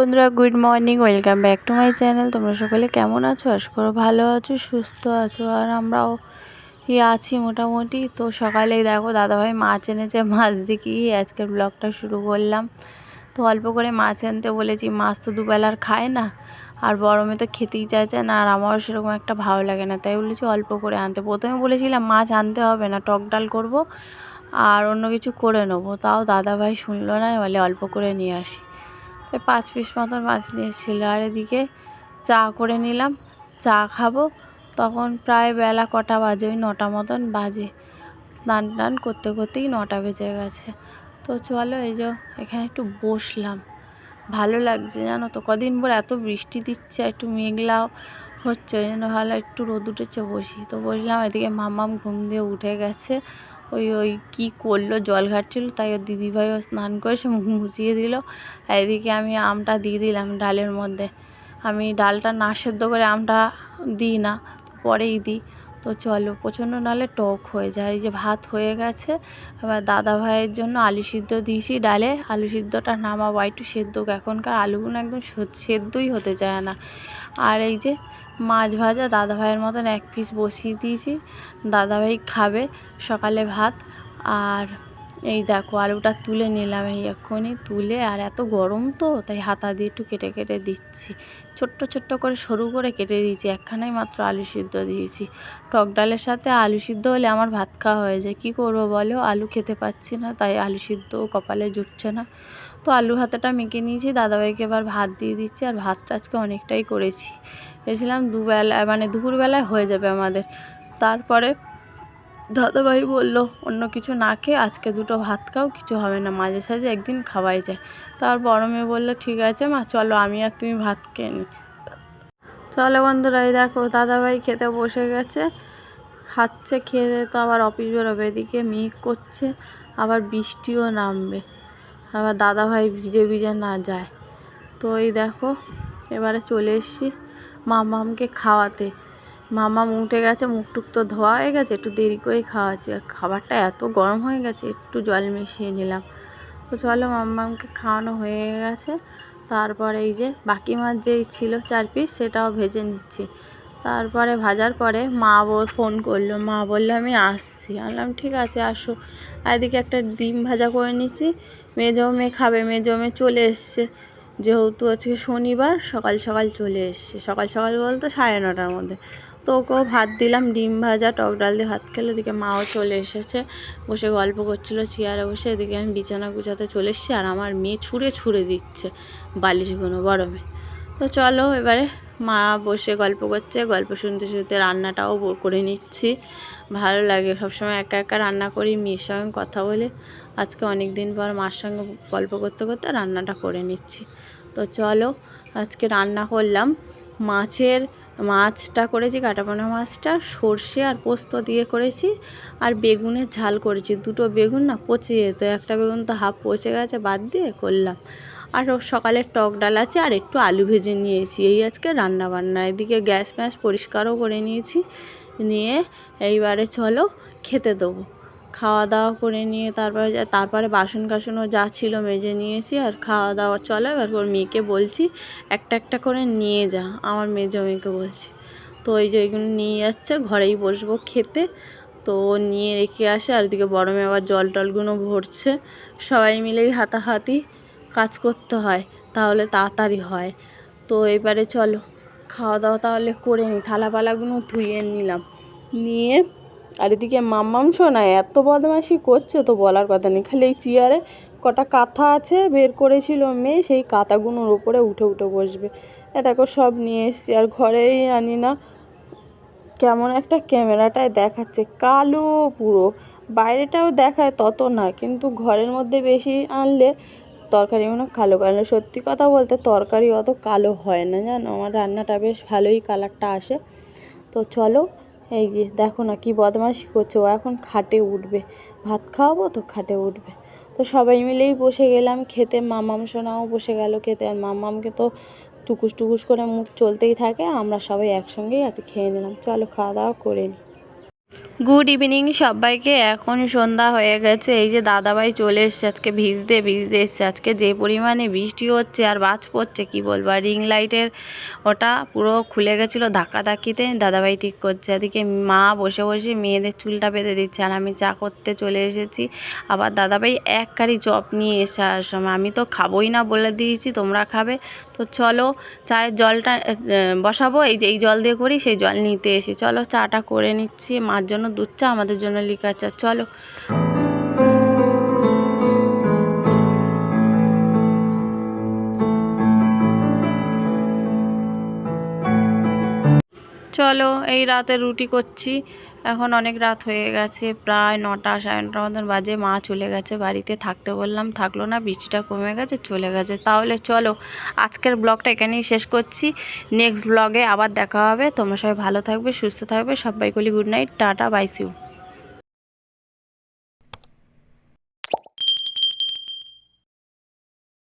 বন্ধুরা, good morning, welcome back to my channel. তোমরা সকলে কেমন আছো? আশা করো ভালো আছো, সুস্থ আছো। আর আমরাও আছি মোটামুটি। তো সকালেই দেখো দাদাভাই মাছ এনেছে, মাছ দেখি আজকের ব্লগটা শুরু করলাম। তো অল্প করে মাছ আনতে বলেছি, মাছ তো দুবেলার খায় না, আর গরমে তো খেতেই চাইছে না, আর আমারও সেরকম একটা ভালো লাগে না, তাই বলেছি অল্প করে আনতে। প্রথমে বলেছিলাম মাছ আনতে হবে না, টক ডাল করবো আর অন্য কিছু করে নেবো, তাও দাদাভাই শুনলো না, বলে অল্প করে নিয়ে আসি। 5 পিস মতন মাছ নিয়ে এসেছিলো। আর এদিকে চা করে নিলাম, চা খাবো। তখন প্রায় বেলা কটা বাজে, ওই 9টা মতন বাজে। স্নান টান করতে করতেই 9টা বেজে গেছে। তো চলো এই যে এখানে একটু বসলাম, ভালো লাগছে জানো তো। কদিন পর এত বৃষ্টি দিচ্ছে, একটু মেঘলাও হচ্ছে, ওই জন্য ভালো একটু রোদ উঠেছে, বসি। তো বসলাম। এদিকে মাম্মাম ঘুম দিয়ে উঠে গেছে, ওই কী করলো, জল ঘাটছিল, তাই ওর দিদিভাইও স্নান করে সে মুখ মুছিয়ে দিল। আর এদিকে আমি আমটা দিয়ে দিলাম ডালের মধ্যে। আমি ডালটা না সেদ্ধ করে আমটা দিই না, পরেই দিই। তো চলো, প্রচণ্ড নাহলে টক হয়ে যায়। এই যে ভাত হয়ে গেছে, এবার দাদা ভাইয়ের জন্য আলু সিদ্ধ দিয়েছি ডালে। আলু সিদ্ধটা নামাবো, একটু সেদ্ধ, এখনকার আলুগুলো একদম সেদ্ধই হতে চায় না। আর এই যে মাছ ভাজা দাদা ভাইয়ের মতন 1 পিস বসিয়ে দিয়েছি, দাদাভাই খাবে সকালে ভাত। আর এই দেখো আলুটা তুলে নিলাম এই এক্ষুনি তুলে, আর এত গরম তো তাই হাতা দিয়ে একটু কেটে কেটে দিচ্ছি, ছোট্ট ছোট্ট করে সরু করে কেটে দিয়েছি। একখানাই মাত্র আলু সিদ্ধ দিয়েছি। টক ডালের সাথে আলু সিদ্ধ হলে আমার ভাত খাওয়া হয়ে যায়। কী করবো বলো, আলু খেতে পাচ্ছি না, তাই আলু সিদ্ধ কপালে জুটছে না। তো আলু ভাতাটা মেখে নিয়েছি, দাদাভাইকে এবার ভাত দিয়ে দিচ্ছি। আর ভাতটা আজকে অনেকটাই করেছি, ভেবেছিলাম দুবেলা মানে দুপুরবেলায় হয়ে যাবে আমাদের। তারপরে দাদাভাই বলল অন্য কিছু না খেয়ে আজকে 2টো ভাত খাও, কিছু হবে না, মাঝে সাঝে একদিন খাওয়াই যায়। তার বড় মেয়ে বললো ঠিক আছে মা, চলো আমি আর তুমি ভাত খেয়ে নিই। চলো বন্ধুরা, এই দেখো দাদাভাই খেতে বসে গেছে, খাচ্ছে। খেয়ে তো আবার অফিস বেরোবে, এদিকে মেঘ করছে, আবার বৃষ্টিও নামবে, আবার দাদাভাই ভিজে ভিজে না যায়। তো এই দেখো এবারে চলে এসেছি মামামকে খাওয়াতে। মামা উঠে গেছে, মুখ টুক তো ধোয়া হয়ে গেছে, একটু দেরি করেই খাওয়াচ্ছি। আর খাবারটা এত গরম হয়ে গেছে, একটু জল মিশিয়ে নিলাম। তো চলো, মাম্মামকে খাওয়ানো হয়ে গেছে। তারপরে এই যে বাকি মাছ যেই ছিল 4 পিস, সেটাও ভেজে নিচ্ছি। তারপরে ভাজার পরে মা ফোন করলো, মা বললো আমি আসছি। বললাম ঠিক আছে আসো। আর এদিকে একটা ডিম ভাজা করে নিচ্ছি, মেজো মেয়ে খাবে। মেজো মেয়ে চলে এসছে, যেহেতু আজকে শনিবার, সকাল সকাল চলে এসছে। সকাল সকাল বলতে 9:30টার মধ্যে। তো ওকেও ভাত দিলাম, ডিম ভাজা টক ডাল দিয়ে ভাত খেলো। এদিকে মাও চলে এসেছে, বসে গল্প করছিলো চেয়ারে বসে। এদিকে আমি বিছানা গুছাতে চলে এসেছি, আর আমার মেয়ে ছুঁড়ে ছুঁড়ে দিচ্ছে বালিশগুলো, বড় মেয়ে। তো চলো এবারে মা বসে গল্প করছে, গল্প শুনতে শুনতে রান্নাটাও করে নিচ্ছি। ভালো লাগে সবসময় একা একা রান্না করি, মেয়ের সঙ্গে কথা বলে। আজকে অনেক দিন পর মার সঙ্গে গল্প করতে করতে রান্নাটা করে নিচ্ছি। তো চলো, আজকে রান্না করলাম মাছটা করেছি, কাটাপোনা মাছটা সর্ষে আর পোস্ত দিয়ে করেছি। আর বেগুনের ঝাল করেছি। 2টো বেগুন না পচে যেত, একটা বেগুন তো হাফ পচে গেছে, বাদ দিয়ে করলাম। আর সকালের টক ডাল আছে, আর একটু আলু ভেজে নিয়েছি। এই আজকে রান্না বান্না। এদিকে গ্যাস ম্যাস পরিষ্কারও করে নিয়েছি, নিয়ে এইবারে চলো খেতে দেবো। খাওয়া দাওয়া করে নিয়ে তারপরে বাসন কাসনও যা ছিল মেজে নিয়েছি। আর খাওয়া দাওয়া চলো, এবার ওর মেয়েকে বলছি একটা একটা করে নিয়ে যা, আমার মেজো মেয়েকে বলছি। তো এই যে এইগুলো নিয়ে যাচ্ছে, ঘরেই বসবো খেতে। তো নিয়ে রেখে আসে। আর এদিকে বড় মেয়ে আবার জল টলগুলো ভরছে। সবাই মিলেই হাতাহাতি কাজ করতে হয়, তাহলে তাড়াতাড়ি হয়। তো এবারে চলো খাওয়া দাওয়া তাহলে করে নিই। থালাপালাগুলো ধুয়ে নিলাম, নিয়ে আর এদিকে মাম্মাম শোনা এত বদমাইশি করছে তো বলার কথা নেই। খালি এই চেয়ারে কটা কাঁথা আছে, বের করেছিল মেয়ে, সেই কাঁথাগুলোর ওপরে উঠে উঠে বসবে। দেখো সব নিয়ে এসছি, আর ঘরেই আনি না, কেমন একটা ক্যামেরাটায় দেখাচ্ছে কালো পুরো। বাইরেটাও দেখায় তত না, কিন্তু ঘরের মধ্যে বেশি আনলে তরকারি মনে কালো কালো। সত্যি কথা বলতে তরকারি অত কালো হয় না জানো, আমার রান্নাটা বেশ ভালোই কালারটা আসে। তো চলো, এই যে দেখো না কি বদমাইশি করছে, ও এখন খাটে উঠবে, ভাত খাওয়াবো তো খাটে উঠবে। তো সবাই মিলেই বসে গেলাম খেতে। মামাম সোনাও বসে গেল খেতে। আর মামামকে তো টুকুস টুকুস করে মুখ চলতেই থাকে, আমরা সবাই একসঙ্গেই আছি খেয়ে নিলাম। চলো খাওয়া দাওয়া করে নিই। গুড ইভিনিং সবাইকে। এখন সন্ধ্যা হয়ে গেছে। এই যে দাদাভাই চলে এসছে, আজকে ভিজতে ভিজতে এসছে। আজকে যে পরিমাণে বৃষ্টি হচ্ছে আর বাজ পড়ছে কি বলবো। আর রিং লাইটের ওটা পুরো খুলে গেছিলো ধাক্কাধাক্কিতে, দাদাভাই ঠিক করছে। এদিকে মা বসে বসে মেয়েদের চুলটা বেঁধে দিচ্ছে আর আমি চা করতে চলে এসেছি। আবার দাদাভাই এক কারি চপ নিয়ে আসার সময় আমি তো খাবোই না বলে দিয়েছি, তোমরা খাবে। তো চলো চায়ের জলটা বসাবো, এই যে এই জল দিয়ে করি, সেই জল নিতে এসি। চলো চাটা করে নিচ্ছি, মার জন্য দুধ চা, আমাদের জন্য লিকা চা। চলো চলো এই রাতে রুটি করছি। এখন অনেক রাত হয়ে গেছে, প্রায় 9টা 9:30 মতন বাজে। মা চলে গেছে বাড়িতে, থাকতে বললাম থাকলো না, বৃষ্টিটা কমে গেছে চলে গেছে। তাহলে চলো আজকের ব্লগটা এখানেই শেষ করছি। নেক্সট ব্লগে আবার দেখা হবে। তোমরা সবাই ভালো থাকবে, সুস্থ থাকবে। সবাইকে বলি good night, tata, bye, see you.